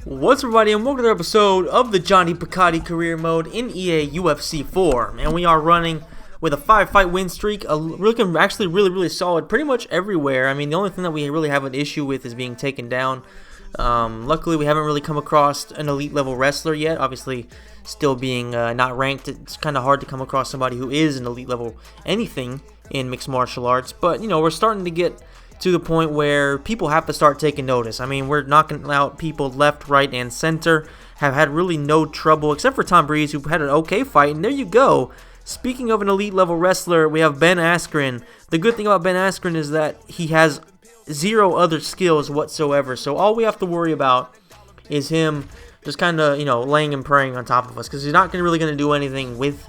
What's up, everybody, and welcome to another episode of the Gianni Peccati career mode in EA UFC 4. And we are running with a 5-fight win streak, looking actually really solid pretty much everywhere. I mean, the only thing that we really have an issue with is being taken down. Luckily, we haven't really come across an elite level wrestler yet. Obviously, still being not ranked, it's kind of hard to come across somebody who is an elite level anything in mixed martial arts. But, you know, we're starting to get to the point where people have to start taking notice. I mean, we're knocking out people left, right, and center. Have had really no trouble, except for Tom Breeze, who had an okay fight. And there you go. Speaking of an elite level wrestler, we have Ben Askren. The good thing about Ben Askren is that he has zero other skills whatsoever. So all we have to worry about is him just kind of, laying and praying on top of us, because he's not really going to do anything with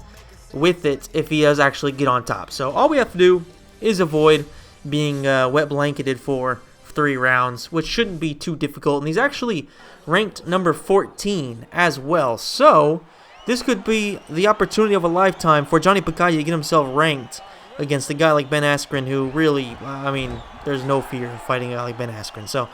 it if he does actually get on top. So all we have to do is avoid being wet blanketed for 3 rounds, which shouldn't be too difficult. And he's actually ranked number 14 as well. So this could be the opportunity of a lifetime for Gianni Peccati to get himself ranked against a guy like Ben Askren, who really, I mean, there's no fear of fighting a guy like Ben Askren. So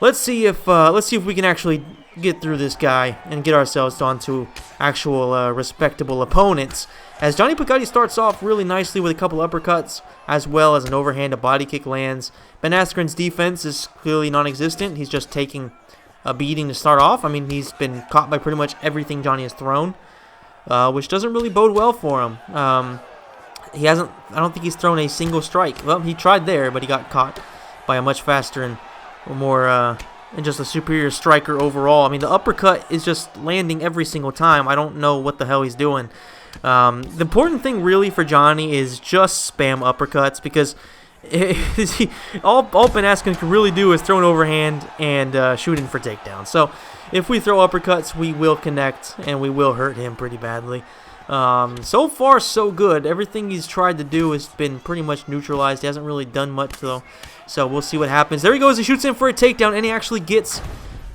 let's see if we can actually get through this guy and get ourselves onto actual respectable opponents. As Gianni Peccati starts off really nicely with a couple uppercuts, as well as an overhand, a body kick lands. Ben Askren's defense is clearly non-existent. He's just taking a beating to start off. I mean, he's been caught by pretty much everything Gianni has thrown, which doesn't really bode well for him. I don't think he's thrown a single strike. Well, he tried there, but he got caught by a much faster and more, and just a superior striker overall. I mean, the uppercut is just landing every single time. I don't know what the hell he's doing. The important thing really for Gianni is just spam uppercuts, because all Ben Askren can really do is throw an overhand and shooting for takedowns. So if we throw uppercuts, we will connect and we will hurt him pretty badly. So far, so good. Everything he's tried to do has been pretty much neutralized. He hasn't really done much, though. So we'll see what happens. There he goes. He shoots in for a takedown, and he actually gets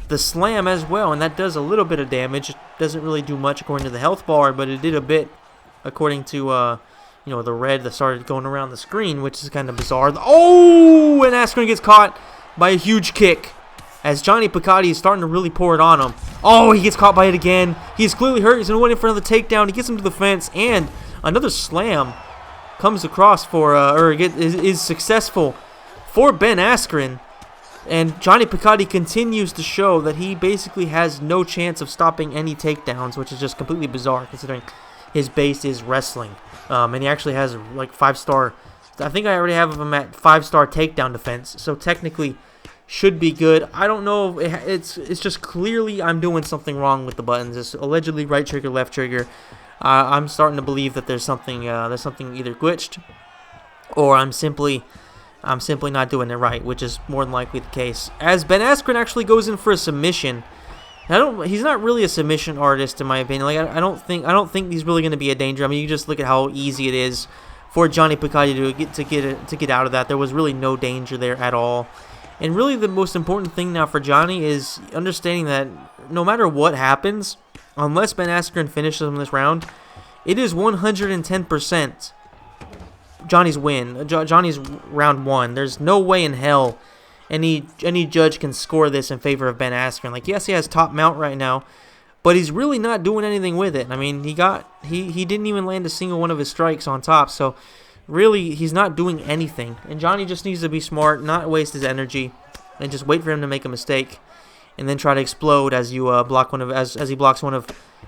the slam as well, and that does a little bit of damage. It doesn't really do much according to the health bar, but it did a bit according to the red that started going around the screen, which is kind of bizarre. Oh, and Askren gets caught by a huge kick as Gianni Peccati is starting to really pour it on him. Oh, he gets caught by it again. He's clearly hurt. He's going to win in for another takedown. He gets him to the fence, and another slam comes across for is successful for Ben Askren. And Gianni Peccati continues to show that he basically has no chance of stopping any takedowns, which is just completely bizarre considering his base is wrestling. And he actually has like 5-star. I think I already have him at 5-star takedown defense, so technically should be good. I don't know if it's just clearly I'm doing something wrong with the buttons. It's allegedly right trigger, left trigger. I'm starting to believe that there's something either glitched, or I'm simply not doing it right, which is more than likely the case. As Ben Askren actually goes in for a submission. He's not really a submission artist in my opinion. Like I don't think he's really going to be a danger. I mean, you just look at how easy it is for Gianni Peccati to get out of that. There was really no danger there at all. And really the most important thing now for Gianni is understanding that no matter what happens, unless Ben Askren finishes him this round, it is 110% Johnny's win. Johnny's round 1. There's no way in hell any judge can score this in favor of Ben Askren. Like, yes, he has top mount right now, but he's really not doing anything with it. I mean, he didn't even land a single one of his strikes on top, so really he's not doing anything. And Gianni just needs to be smart, not waste his energy, and just wait for him to make a mistake, and then try to explode as you as he blocks one of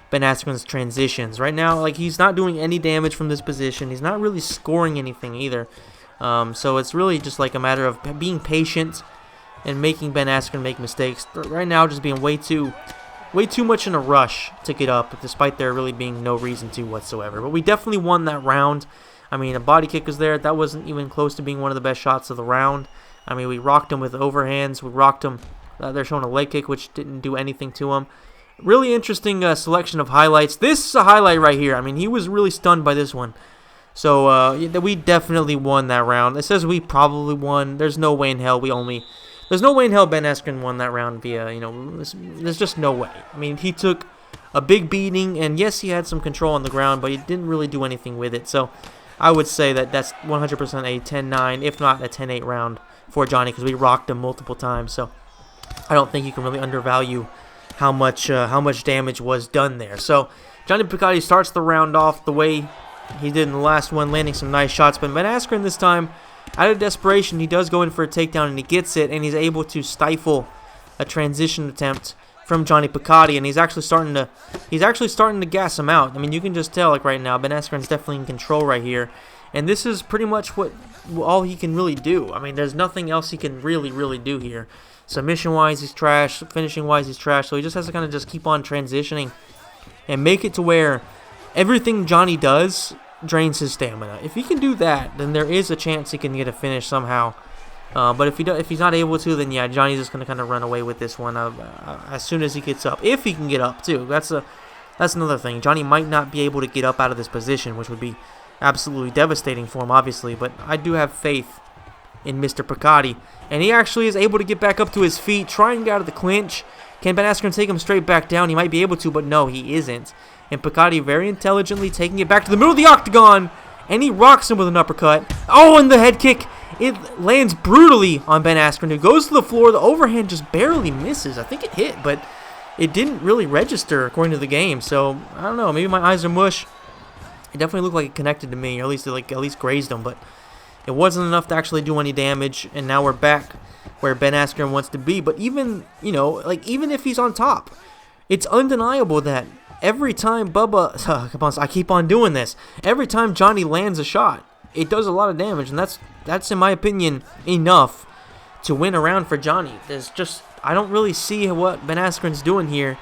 Ben Askren's transitions. Right now, like, he's not doing any damage from this position. He's not really scoring anything either. So it's really just like a matter of being patient and making Ben Askren make mistakes. Right now, just being way too much in a rush to get up, despite there really being no reason to whatsoever. But we definitely won that round. I mean, a body kick was there. That wasn't even close to being one of the best shots of the round. I mean, we rocked him with overhands. We rocked him. They're showing a leg kick, which didn't do anything to him. Really interesting selection of highlights. This is a highlight right here. I mean, he was really stunned by this one. So we definitely won that round. It says we probably won. There's no way in hell Ben Askren won that round via, there's just no way. I mean, he took a big beating, and yes, he had some control on the ground, but he didn't really do anything with it. So I would say that that's 100% a 10-9, if not a 10-8 round for Gianni, because we rocked him multiple times. So I don't think you can really undervalue how much damage was done there. So Gianni Peccati starts the round off the way he did in the last one, landing some nice shots. But Ben Askren this time, out of desperation, he does go in for a takedown and he gets it, and he's able to stifle a transition attempt from Gianni Peccati, and he's actually starting to gas him out. I mean, you can just tell, like, right now, Ben Askren's definitely in control right here, and this is pretty much all he can really do. I mean, there's nothing else he can really do here. Submission-wise, he's trash. Finishing-wise, he's trash. So he just has to kind of just keep on transitioning and make it to where everything Gianni does drains his stamina. If he can do that, then there is a chance he can get a finish somehow. But if he's not able to, then yeah, Johnny's just going to kind of run away with this one as soon as he gets up. If he can get up, too. That's another thing. Gianni might not be able to get up out of this position, which would be absolutely devastating for him, obviously. But I do have faith in Mr. Peccati. And he actually is able to get back up to his feet, try and get out of the clinch. Can Ben Askren take him straight back down? He might be able to, but no, he isn't. And Peccati very intelligently taking it back to the middle of the octagon. And he rocks him with an uppercut. Oh, and the head kick. It lands brutally on Ben Askren, who goes to the floor. The overhand just barely misses. I think it hit, but it didn't really register according to the game. So, I don't know. Maybe my eyes are mush. It definitely looked like it connected to me, or at least grazed him, but it wasn't enough to actually do any damage. And now we're back where Ben Askren wants to be. But even if he's on top, it's undeniable that every time I keep on doing this. Every time Gianni lands a shot, it does a lot of damage, and that's in my opinion enough to win a round for Gianni. I don't really see what Ben Askren's doing here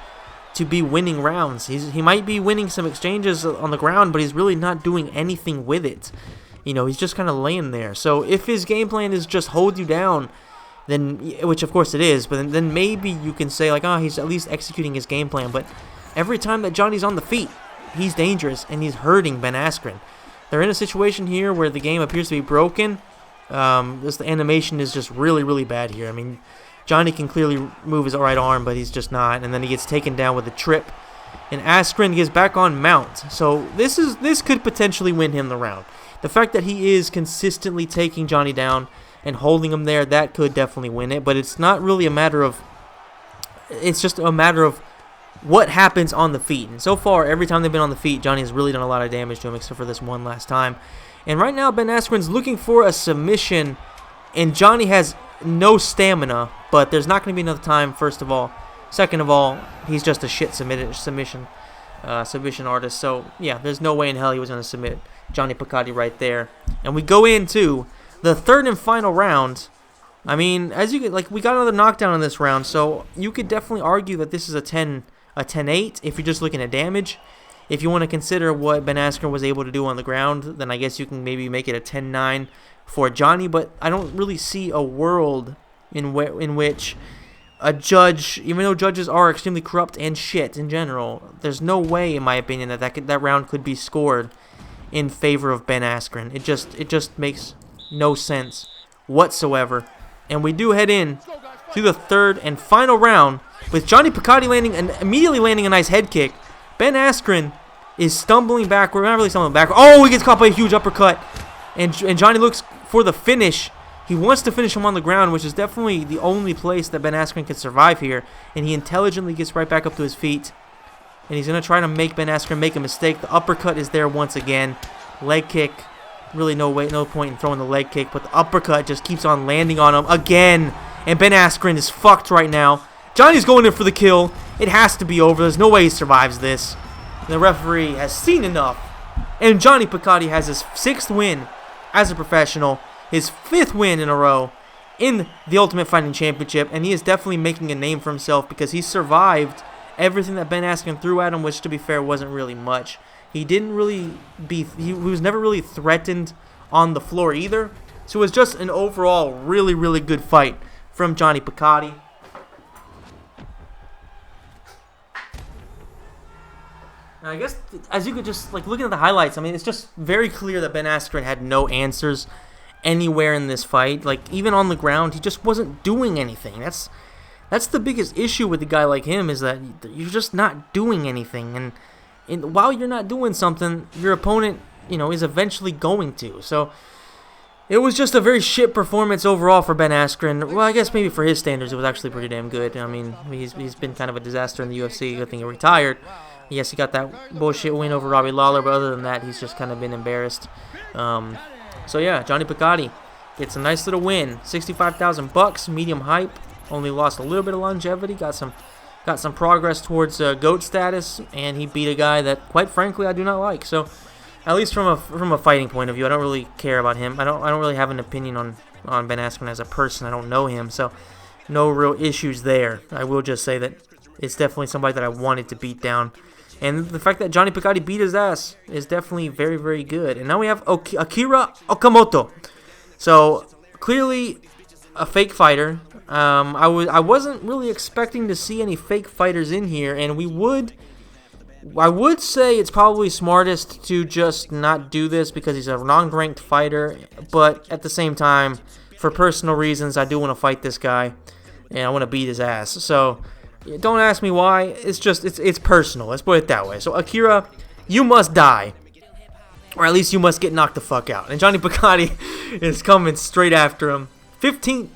to be winning rounds. He might be winning some exchanges on the ground, but he's really not doing anything with it. He's just kind of laying there. So if his game plan is just hold you down, then, which of course it is, but then maybe you can say like, he's at least executing his game plan. But every time that Gianni's on the feet, he's dangerous and he's hurting Ben Askren. They're in a situation here where the game appears to be broken. The animation is just really bad here. I mean, Gianni can clearly move his right arm, but he's just not. And then he gets taken down with a trip. And Askren gets back on mount. So this could potentially win him the round. The fact that he is consistently taking Gianni down and holding him there, that could definitely win it. But it's not really a matter of... It's just a matter of what happens on the feet. And so far, every time they've been on the feet, Gianni has really done a lot of damage to him, except for this one last time. And right now, Ben Askren's looking for a submission, and Gianni has no stamina, but there's not going to be enough time, first of all. Second of all, he's just a shit submission artist. So, yeah, there's no way in hell he was going to submit Gianni Peccati right there. And we go into the third and final round. I mean, as you could, we got another knockdown in this round, so you could definitely argue that this is a 10-8 if you're just looking at damage. If you want to consider what Ben Askren was able to do on the ground, then I guess you can maybe make it a 10-9 for Gianni, but I don't really see a world in which a judge, even though judges are extremely corrupt and shit in general, there's no way, in my opinion, that round could be scored in favor of Ben Askren. It just makes no sense whatsoever. And we do head in to the third and final round with Gianni Peccati immediately landing a nice head kick. Ben Askren is stumbling backward. Not really stumbling backward. Oh, he gets caught by a huge uppercut. And Gianni looks for the finish. He wants to finish him on the ground, which is definitely the only place that Ben Askren can survive here. And he intelligently gets right back up to his feet. And he's going to try to make Ben Askren make a mistake. The uppercut is there once again. Leg kick. Really no point in throwing the leg kick. But the uppercut just keeps on landing on him again. And Ben Askren is fucked right now. Gianni's going in for the kill. It has to be over. There's no way he survives this. The referee has seen enough. And Gianni Peccati has his 6th win as a professional. His 5th win in a row in the Ultimate Fighting Championship. And he is definitely making a name for himself because he survived everything that Ben Askren threw at him, which, to be fair, wasn't really much. He was never really threatened on the floor either. So it was just an overall really good fight from Gianni Peccati. I guess, as you could just, looking at the highlights, I mean, it's just very clear that Ben Askren had no answers anywhere in this fight. Even on the ground, he just wasn't doing anything. That's the biggest issue with a guy like him, is that you're just not doing anything. And while you're not doing something, your opponent, is eventually going to. So, It was just a very shit performance overall for Ben Askren. Well, I guess maybe for his standards, it was actually pretty damn good. I mean, he's been kind of a disaster in the UFC. Good thing he retired. Yes, he got that bullshit win over Robbie Lawler, but other than that, he's just kind of been embarrassed. So yeah, Gianni Peccati gets a nice little win. $65,000, medium hype. Only lost a little bit of longevity. Got some progress towards GOAT status, and he beat a guy that, quite frankly, I do not like. So, at least from a fighting point of view, I don't really care about him. I don't really have an opinion on Ben Askren as a person. I don't know him, so no real issues there. I will just say that it's definitely somebody that I wanted to beat down. And the fact that Gianni Peccati beat his ass is definitely very, very good. And now we have Akira Okamoto. So, clearly a fake fighter. I wasn't really expecting to see any fake fighters in here, and I would say it's probably smartest to just not do this because he's a non-ranked fighter, but at the same time, for personal reasons, I do want to fight this guy, and I want to beat his ass. So, don't ask me why. It's personal. Let's put it that way. So, Akira, you must die, or at least you must get knocked the fuck out. And Gianni Peccati is coming straight after him. 15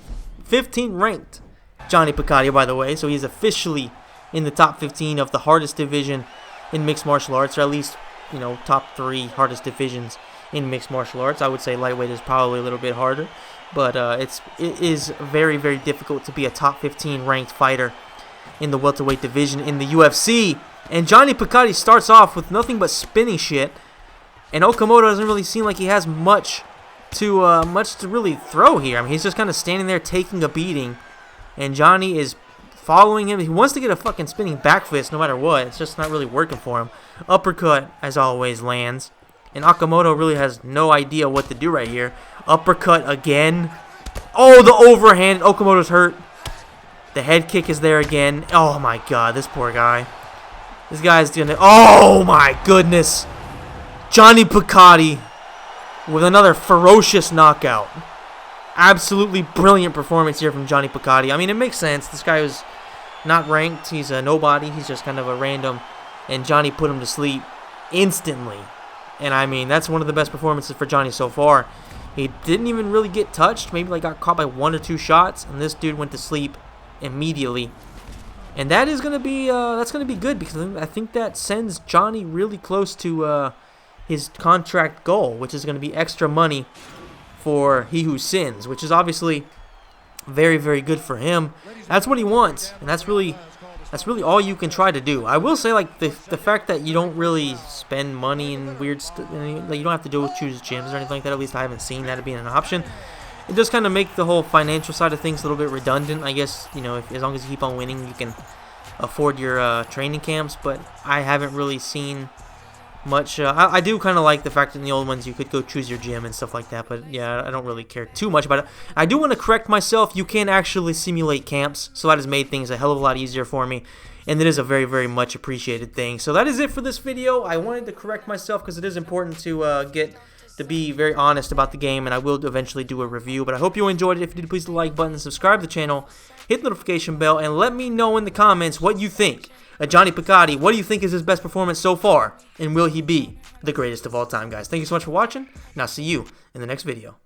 ranked Gianni Peccati, by the way, so he's officially in the top 15 of the hardest division in mixed martial arts, or at least, top 3 hardest divisions in mixed martial arts. I would say lightweight is probably a little bit harder, but it is very, very difficult to be a top 15 ranked fighter in the welterweight division in the UFC. And Gianni Peccati starts off with nothing but spinning shit, and Okamoto doesn't really seem like he has much to really throw here. I mean, he's just kind of standing there taking a beating, and Johnny is following him. He wants to get a fucking spinning back fist no matter what. It's just not really working for him. Uppercut, as always, lands, and Okamoto really has no idea what to do right here. Uppercut again. Oh, the overhand. Okamoto's hurt. The head kick is there again. Oh my god, this poor guy. This guy's gonna... Oh my goodness. Gianni Peccati with another ferocious knockout. Absolutely brilliant performance here from Gianni Peccati. I mean, it makes sense. This guy was not ranked. He's a nobody. He's just kind of a random. And Johnny put him to sleep instantly. And I mean, that's one of the best performances for Johnny so far. He didn't even really get touched. Maybe like got caught by 1 or 2 shots. And this dude went to sleep immediately. And that is going to be good, because I think that sends Johnny really close to his contract goal, which is going to be extra money for He Who Sins, which is obviously very, very good for him. That's what he wants, and that's really all you can try to do. I will say, like, the fact that you don't really spend money in weird stuff, like, you don't have to choose gyms or anything like that. At least I haven't seen that being an option. It does kind of make the whole financial side of things a little bit redundant. I guess, as long as you keep on winning, you can afford your training camps, but I haven't really seen much. I do kind of like the fact that in the old ones you could go choose your gym and stuff like that, but yeah, I don't really care too much about it. I do want to correct myself. You can actually simulate camps, so that has made things a hell of a lot easier for me, and it is a very, very much appreciated thing. So that is it for this video. I wanted to correct myself because it is important to be very honest about the game, and I will eventually do a review. But I hope you enjoyed it. If you did, please hit the like button, subscribe to the channel, hit the notification bell, and let me know in the comments what you think. Gianni Peccati, what do you think is his best performance so far? And will he be the greatest of all time, guys? Thank you so much for watching, and I'll see you in the next video.